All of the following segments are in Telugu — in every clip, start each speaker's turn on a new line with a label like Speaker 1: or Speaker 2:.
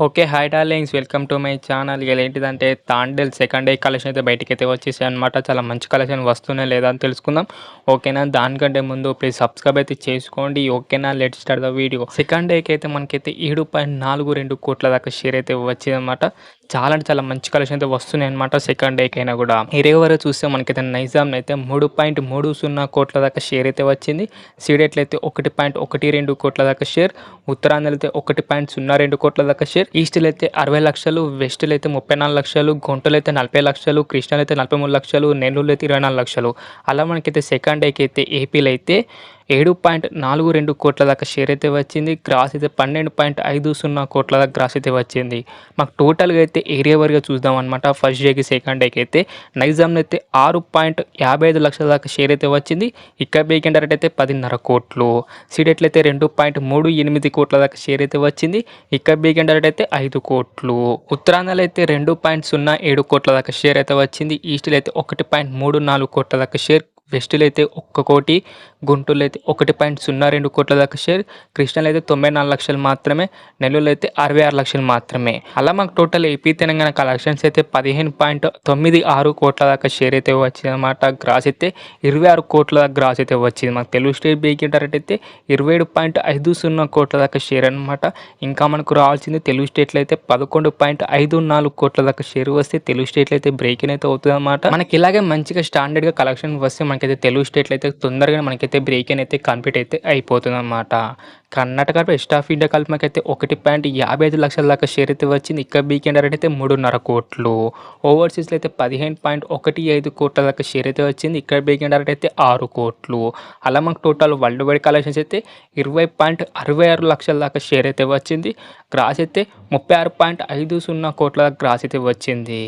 Speaker 1: Okay. Hi darlings. Welcome to my channel. ఇయాల ఏంటిదంటే తాండేల్ సెకండ్ డే కలెక్షన్ అయితే బయటికైతే వచ్చేసాయన్నమాట. చాలా మంచి కలెక్షన్ వస్తున్నాయా లేదా అని తెలుసుకుందాం. ఓకేనా. దానికంటే ముందు ప్లీజ్ సబ్స్క్రైబ్ అయితే చేసుకోండి. ఓకేనా. Let's start the video. Second డేకి అయితే మనకైతే 7.42 కోట్ల దాకా షేర్ అయితే వచ్చిందన్నమాట. చాలా అంటే చాలా మంచి కలెక్షన్ అయితే వస్తున్నాయి అనమాట. సెకండ్ డేకి అయినా కూడా వరకు చూస్తే మనకైతే నైజాం అయితే 3.30 కోట్ల దాకా షేర్ అయితే వచ్చింది. సీడెట్లు అయితే 1.12 కోట్ల దాకా షేర్, ఉత్తరాంధ్రలో అయితే 1.02 కోట్ల దాకా షేర్, ఈస్ట్లో అయితే 60 లక్షలు, వెస్ట్లో అయితే 34 లక్షలు, గుంటూరులో అయితే 40 లక్షలు, కృష్ణాలో అయితే 43 లక్షలు, నెల్లూరులో అయితే 24 లక్షలు. అలా మనకైతే సెకండ్ డేకి అయితే ఏపీలో అయితే 7.42 కోట్ల దాకా షేర్ అయితే వచ్చింది. గ్రాస్ అయితే 12.50 కోట్ల దాకా గ్రాస్ అయితే వచ్చింది. మాకు టోటల్గా అయితే ఏరియా వరకు చూద్దాం అనమాట. ఫస్ట్ డేకి సెకండ్ డేకి అయితే నైజాంలో అయితే 6.55 లక్షల దాకా షేర్ అయితే వచ్చింది. ఇక్కడ బేకెన్ డైరెక్ట్ అయితే 10.5 కోట్లు, సీడెట్లు అయితే 2.38 కోట్ల దాకా షేర్ అయితే వచ్చింది. ఇక్కడ బేకెన్ డైరెక్ట్ అయితే 5 కోట్లు, ఉత్తరాంధ్రలో అయితే 2.07 కోట్ల దాకా షేర్ అయితే వచ్చింది. ఈస్ట్లో అయితే 1.34 కోట్ల దాకా షేర్, వెస్ట్లో అయితే 1 కోటి, గుంటూరులో అయితే 1.02 కోట్ల దాకా షేర్, కృష్ణాలో అయితే 94 లక్షలు మాత్రమే, నెల్లూరులో అయితే 66 లక్షలు మాత్రమే. అలా మాకు టోటల్ ఏపీ తెలంగాణ కలెక్షన్స్ అయితే 15.96 కోట్ల దాకా షేర్ అయితే వచ్చింది అనమాట. గ్రాస్ అయితే 26 కోట్ల దాకా గ్రాస్ అయితే వచ్చింది. మాకు తెలుగు స్టేట్ బేకింగ్ డైరెక్ట్ అయితే 27.50 కోట్ల దాకా షేర్ అనమాట. ఇంకా మనకు రావాల్సింది తెలుగు స్టేట్లో అయితే 11.54 కోట్ల దాకా షేర్ వస్తే తెలుగు స్టేట్లో అయితే బ్రేకింగ్ అయితే అవుతుంది అనమాట. మనకి ఇలాగే మంచిగా స్టాండర్డ్గా కలెక్షన్ వస్తే మనకైతే తెలుగు స్టేట్లో అయితే తొందరగా మనకైతే బ్రేకింగ్ అయితే కంప్లీట్ అయితే అయిపోతుంది అనమాట. కర్ణాటక వెస్ట్ ఆఫ్ ఇండియా కలిపి మనకైతే 1.55 లక్షల దాకా షేర్ అయితే వచ్చింది. ఇక్కడ బీకెండ్ డైరెక్ట్ అయితే 3.5 కోట్లు, ఓవర్సీస్లో అయితే 15.15 కోట్ల దాకా షేర్ అయితే వచ్చింది. ఇక్కడ బీకెండ్ డైరెక్ట్ అయితే 6 కోట్లు. అలా మనకు టోటల్ వరల్డ్ వైడ్ కలెక్షన్స్ అయితే 20.66 లక్షల దాకా షేర్ అయితే వచ్చింది. గ్రాస్ అయితే 36.50 కోట్ల దాకా గ్రాస్ అయితే వచ్చింది.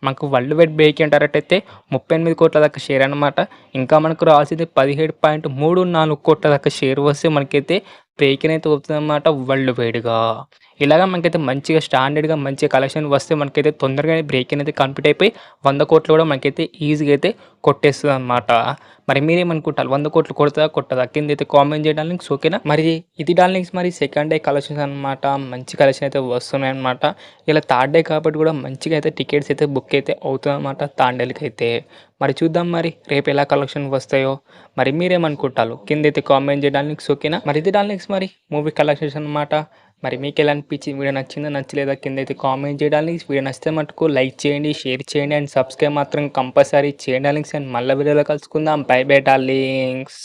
Speaker 1: మనకు వరల్డ్ వైడ్ బేకింగ్ డైరెక్ట్ అయితే 38 కోట్ల దాకా షేర్ అనమాట. ఇంకా మనకు రావాల్సింది 17.34 కోట్ల దాకా షేర్ వస్తే మనకైతే బ్రేకింగ్ అయితే అవుతుంది అనమాట వరల్డ్ వైడ్గా. ఇలాగ మనకైతే మంచిగా స్టాండర్డ్గా మంచిగా కలెక్షన్ వస్తే మనకైతే తొందరగానే బ్రేకింగ్ అయితే కంప్లీట్ అయిపోయి 100 కోట్లు కూడా మనకైతే ఈజీగా అయితే కొట్టేస్తుంది అనమాట. మరి మీరేమనుకుంటారు, 100 కోట్లు కొడతా కొట్టదా? కింద అయితే కామెంట్ చేయడానికి ఓకేనా. మరి ఇది డార్లింగ్స్, మరి సెకండ్ డే కలెక్షన్స్ అనమాట. మంచి కలెక్షన్ అయితే వస్తున్నాయి అనమాట. ఇలా థర్డ్ డే కాబట్టి కూడా మంచిగా అయితే టికెట్స్ అయితే బుక్ అయితే అవుతుంది అనమాట తాండేల్కి అయితే. మరి చూద్దాం మరి రేపు ఎలా కలెక్షన్ వస్తాయో. మరి మీరేమనుకుంటారు కింద అయితే కామెంట్ చేయడానికి ఓకేనా. మరి ఇది డార్లింగ్స్, మరి మూవీ కలెక్షన్స్ అనమాట. మరి మీకు ఎలా అనిపించింది, వీడియో నచ్చిందా నచ్చలేదా కింద అయితే కామెంట్ చేయడానికి. వీడియో నచ్చితే మటుకు లైక్ చేయండి, షేర్ చేయండి అండ్ సబ్స్క్రైబ్ మాత్రం కంపల్సరీ చేయండి డార్లింగ్స్. అండ్ మళ్ళీ వీడియోలో కలుసుకుందాం. By by darlings.